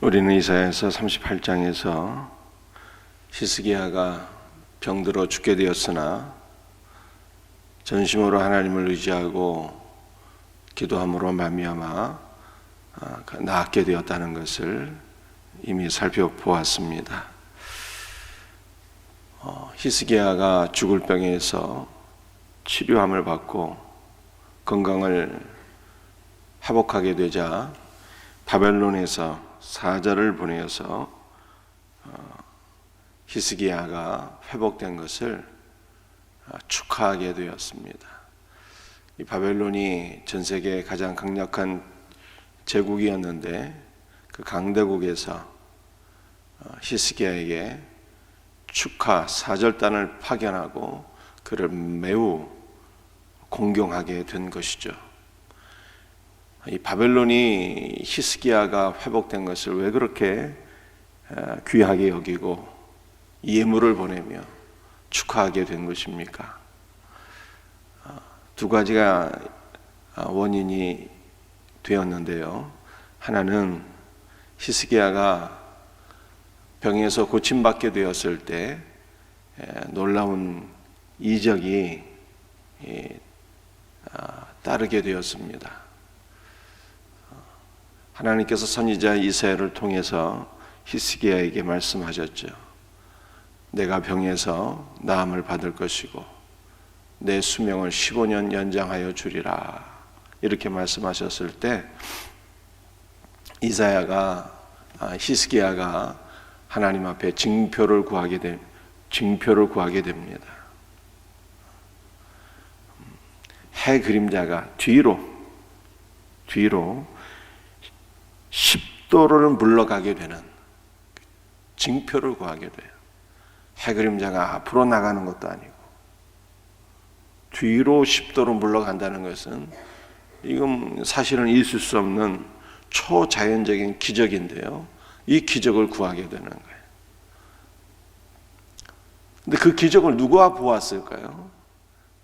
우리는 이사야서 38장에서 히스기야가 병들어 죽게 되었으나 전심으로 하나님을 의지하고 기도함으로 말미암아 낫게 되었다는 것을 이미 살펴보았습니다. 히스기야가 죽을 병에서 치료함을 받고 건강을 회복하게 되자 바벨론에서 사자를 보내어서 히스기야가 회복된 것을 축하하게 되었습니다. 이 바벨론이 전 세계의 가장 강력한 제국이었는데 그 강대국에서 히스기야에게 축하 사절단을 파견하고 그를 매우 공경하게 된 것이죠. 이 바벨론이 히스기야가 회복된 것을 왜 그렇게 귀하게 여기고 예물을 보내며 축하하게 된 것입니까? 두 가지가 원인이 되었는데요. 하나는 히스기야가 병에서 고침받게 되었을 때 놀라운 이적이 따르게 되었습니다. 하나님께서 선지자 이사야를 통해서 히스기야에게 말씀하셨죠. 내가 병에서 나음을 받을 것이고 내 수명을 15년 연장하여 주리라, 이렇게 말씀하셨을 때 히스기야가 하나님 앞에 징표를 구하게 됩니다. 해 그림자가 뒤로 10도를 물러가게 되는 징표를 구하게 돼요. 해 그림자가 앞으로 나가는 것도 아니고 뒤로 10도로 물러간다는 것은 이건 사실은 있을 수 없는 초자연적인 기적인데요. 이 기적을 구하게 되는 거예요. 근데 그 기적을 누가 보았을까요?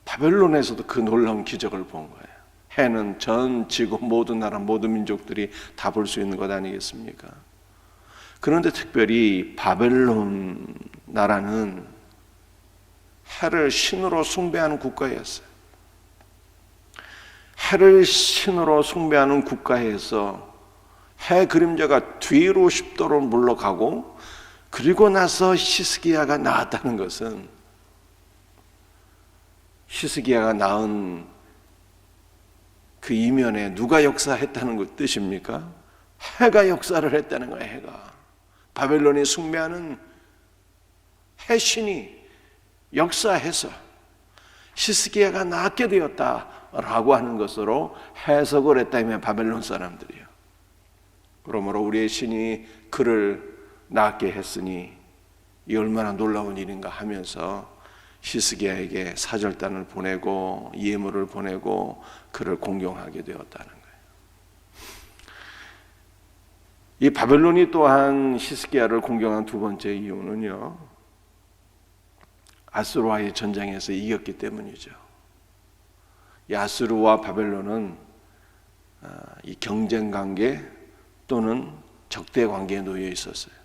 바벨론에서도 그 놀라운 기적을 본 거예요. 해는 전 지구 모든 나라 모든 민족들이 다 볼 수 있는 것 아니겠습니까? 그런데 특별히 바벨론 나라는 해를 신으로 숭배하는 국가였어요. 해를 신으로 숭배하는 국가에서 해 그림자가 뒤로 10도로 물러가고 그리고 나서 히스기야가 나았다는 것은 히스기야가 낳은 그 이면에 누가 역사했다는 것 뜻입니까? 해가 역사를 했다는 거예요. 해가 바벨론이 숭배하는 해신이 역사해서 히스기야가 낳게 되었다라고 하는 것으로 해석을 했다면 바벨론 사람들이요. 그러므로 우리의 신이 그를 낳게 했으니 이 얼마나 놀라운 일인가 하면서 히스기야에게 사절단을 보내고 예물을 보내고 그를 공경하게 되었다는 거예요. 이 바벨론이 또한 히스기야를 공경한 두 번째 이유는요, 아수르와의 전쟁에서 이겼기 때문이죠. 이 아수르와 바벨론은 이 경쟁 관계 또는 적대 관계에 놓여 있었어요.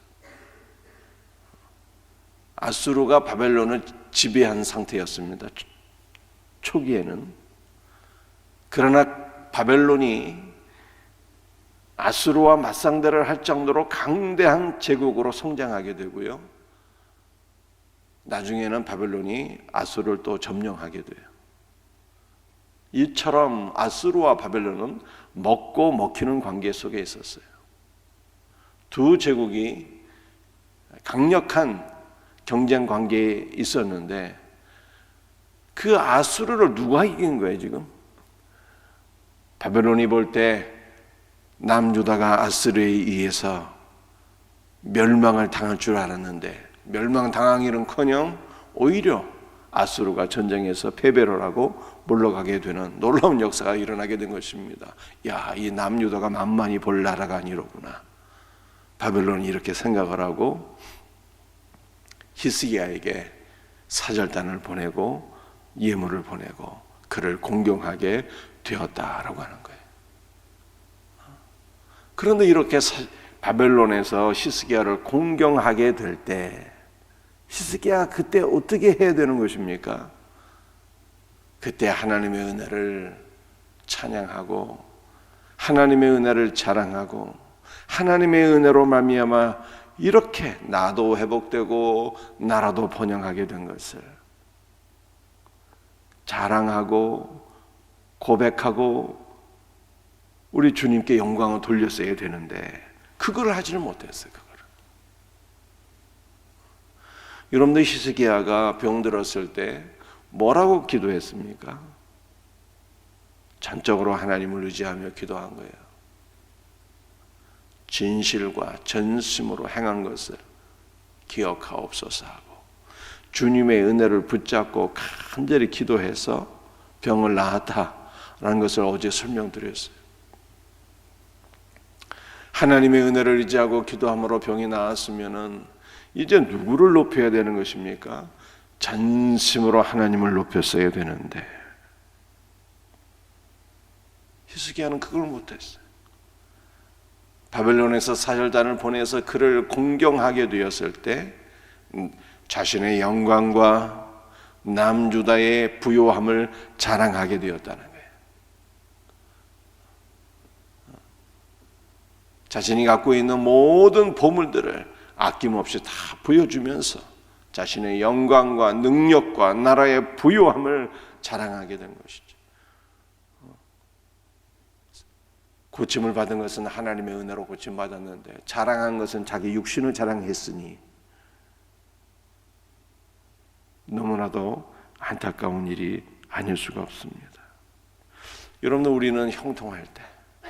아수르가 바벨론을 지배한 상태였습니다. 초기에는. 그러나 바벨론이 아수르와 맞상대를 할 정도로 강대한 제국으로 성장하게 되고요. 나중에는 바벨론이 아수르를 또 점령하게 돼요. 이처럼 아수르와 바벨론은 먹고 먹히는 관계 속에 있었어요. 두 제국이 강력한 경쟁 관계에 있었는데 그 아수르를 누가 이긴 거예요 지금? 바벨론이 볼 때 남유다가 아수르에 의해서 멸망을 당할 줄 알았는데 멸망당하기는커녕 오히려 아수르가 전쟁에서 패배를 하고 물러가게 되는 놀라운 역사가 일어나게 된 것입니다. 야, 이 남유다가 만만히 볼 나라가 아니로구나. 바벨론이 이렇게 생각을 하고 히스기야에게 사절단을 보내고 예물을 보내고 그를 공경하게 되었다라고 하는 거예요. 그런데 이렇게 바벨론에서 히스기야를 공경하게 될 때 히스기야가 그때 어떻게 해야 되는 것입니까? 그때 하나님의 은혜를 찬양하고 하나님의 은혜를 자랑하고 하나님의 은혜로 말미암아 이렇게 나도 회복되고 나라도 번영하게 된 것을 자랑하고 고백하고 우리 주님께 영광을 돌렸어야 되는데 그걸 하지는 못했어요. 여러분들 히스기야가 병들었을 때 뭐라고 기도했습니까? 전적으로 하나님을 의지하며 기도한 거예요. 진실과 전심으로 행한 것을 기억하옵소서 하고 주님의 은혜를 붙잡고 간절히 기도해서 병을 나았다라는 것을 어제 설명드렸어요. 하나님의 은혜를 의지하고 기도함으로 병이 나았으면은 이제 누구를 높여야 되는 것입니까? 전심으로 하나님을 높였어야 되는데 히스기야는 그걸 못했어요. 바벨론에서 사절단을 보내서 그를 공경하게 되었을 때 자신의 영광과 남유다의 부요함을 자랑하게 되었다는 거예요. 자신이 갖고 있는 모든 보물들을 아낌없이 다 보여주면서 자신의 영광과 능력과 나라의 부요함을 자랑하게 된 것이죠. 고침을 받은 것은 하나님의 은혜로 고침받았는데 자랑한 것은 자기 육신을 자랑했으니 너무나도 안타까운 일이 아닐 수가 없습니다. 여러분, 우리는 형통할 때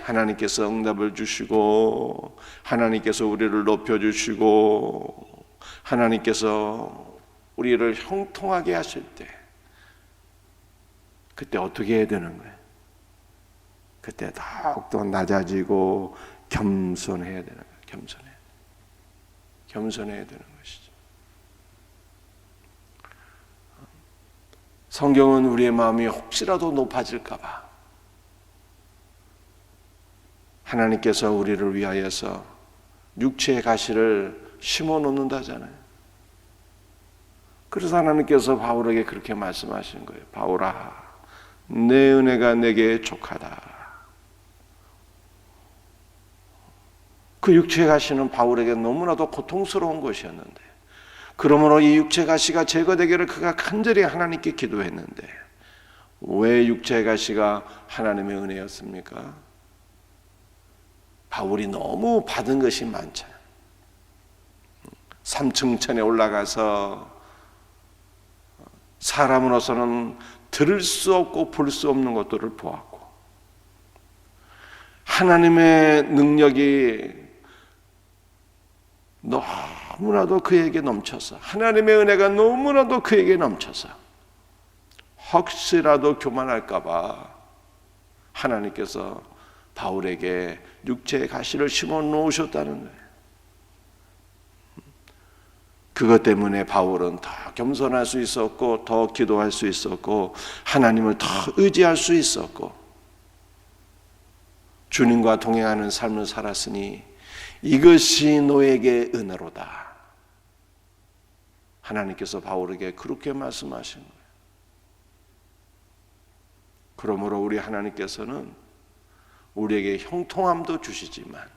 하나님께서 응답을 주시고 하나님께서 우리를 높여주시고 하나님께서 우리를 형통하게 하실 때 그때 어떻게 해야 되는 거예요? 그때 더욱더 낮아지고 겸손해야 되는 거예요. 겸손해야 되는 것이죠. 성경은 우리의 마음이 혹시라도 높아질까 봐 하나님께서 우리를 위하여서 육체의 가시를 심어 놓는다잖아요. 그래서 하나님께서 바울에게 그렇게 말씀하신 거예요. 바울아, 내 은혜가 내게 족하다. 그 육체의 가시는 바울에게 너무나도 고통스러운 것이었는데 그러므로 이 육체의 가시가 제거되기를 그가 간절히 하나님께 기도했는데 왜 육체의 가시가 하나님의 은혜였습니까? 바울이 너무 받은 것이 많잖아요. 3층천에 올라가서 사람으로서는 들을 수 없고 볼 수 없는 것들을 보았고 하나님의 능력이 너무나도 그에게 넘쳐서 하나님의 은혜가 너무나도 그에게 넘쳐서 혹시라도 교만할까 봐 하나님께서 바울에게 육체의 가시를 심어 놓으셨다는 거예요. 그것 때문에 바울은 더 겸손할 수 있었고 더 기도할 수 있었고 하나님을 더 의지할 수 있었고 주님과 동행하는 삶을 살았으니 이것이 너에게 은혜로다. 하나님께서 바울에게 그렇게 말씀하신 거예요. 그러므로 우리 하나님께서는 우리에게 형통함도 주시지만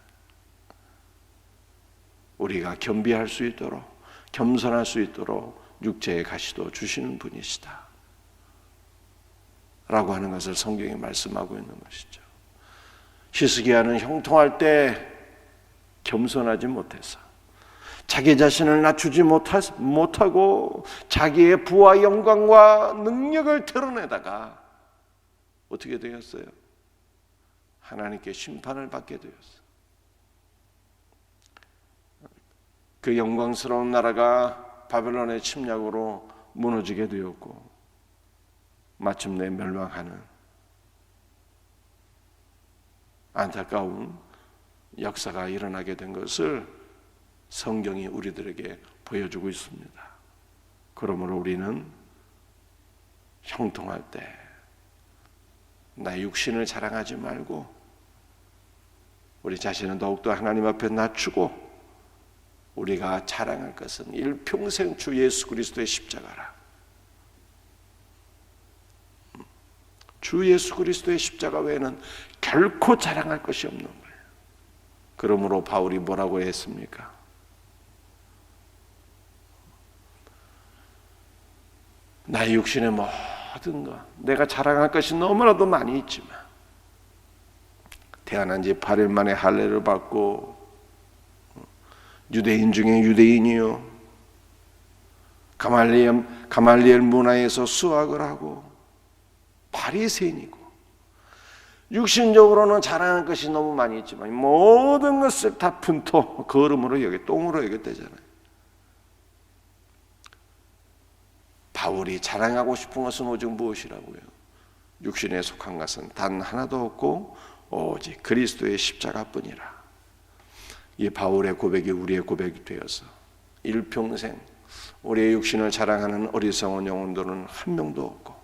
우리가 겸비할 수 있도록 겸손할 수 있도록 육체의 가시도 주시는 분이시다 라고 하는 것을 성경이 말씀하고 있는 것이죠. 히스기야는 형통할 때 겸손하지 못해서 자기 자신을 낮추지 못하고 자기의 부와 영광과 능력을 드러내다가 어떻게 되었어요? 하나님께 심판을 받게 되었어요. 그 영광스러운 나라가 바벨론의 침략으로 무너지게 되었고 마침내 멸망하는 안타까운 역사가 일어나게 된 것을 성경이 우리들에게 보여주고 있습니다. 그러므로 우리는 형통할 때 나의 육신을 자랑하지 말고 우리 자신은 더욱더 하나님 앞에 낮추고 우리가 자랑할 것은 일평생 주 예수 그리스도의 십자가라. 주 예수 그리스도의 십자가 외에는 결코 자랑할 것이 없는 거예요. 그러므로 바울이 뭐라고 했습니까? 나의 육신의 모든 것, 내가 자랑할 것이 너무나도 많이 있지만 태어난 지 8일 만에 할례를 받고 유대인 중에 유대인이요, 가말리엘 문화에서 수학을 하고 바리새인이고 육신적으로는 자랑할 것이 너무 많이 있지만 모든 것을 다 분토, 거름으로 여겨, 똥으로 여겼다잖아요. 바울이 자랑하고 싶은 것은 오직 무엇이라고요? 육신에 속한 것은 단 하나도 없고 오직 그리스도의 십자가뿐이라. 이 바울의 고백이 우리의 고백이 되어서 일평생 우리의 육신을 자랑하는 어리석은 영혼들은 한 명도 없고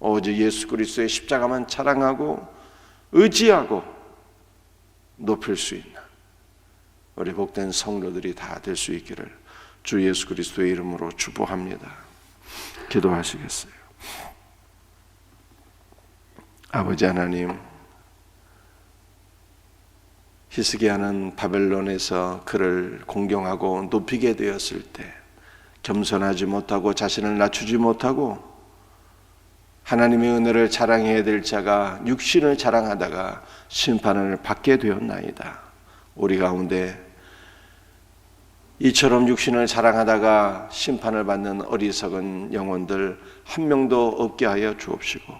오직 예수 그리스도의 십자가만 자랑하고 의지하고 높일 수 있는 우리 복된 성도들이 다 될 수 있기를 주 예수 그리스도의 이름으로 축복합니다. 기도하시겠어요? 아버지 하나님, 히스기야는 바벨론에서 그를 공경하고 높이게 되었을 때 겸손하지 못하고 자신을 낮추지 못하고 하나님의 은혜를 자랑해야 될 자가 육신을 자랑하다가 심판을 받게 되었나이다. 우리 가운데 이처럼 육신을 자랑하다가 심판을 받는 어리석은 영혼들 한 명도 없게 하여 주옵시고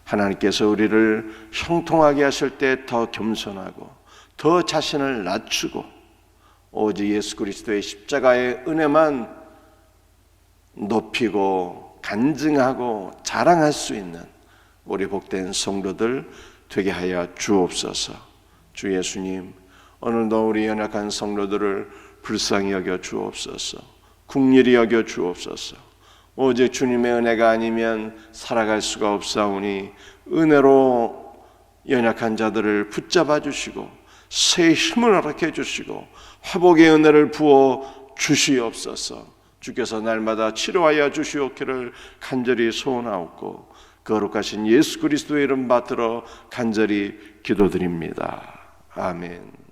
하나님께서 우리를 형통하게 하실 때 더 겸손하고 더 자신을 낮추고 오직 예수 그리스도의 십자가의 은혜만 높이고 간증하고 자랑할 수 있는 우리 복된 성도들 되게 하여 주옵소서. 주 예수님, 오늘도 우리 연약한 성도들을 불쌍히 여겨 주옵소서. 긍휼히 여겨 주옵소서. 오직 주님의 은혜가 아니면 살아갈 수가 없사오니 은혜로 연약한 자들을 붙잡아 주시고 새 힘을 허락해 주시고 회복의 은혜를 부어 주시옵소서. 주께서 날마다 치료하여 주시옵기를 간절히 소원하옵고 거룩하신 예수 그리스도의 이름 받들어 간절히 기도드립니다. 아멘.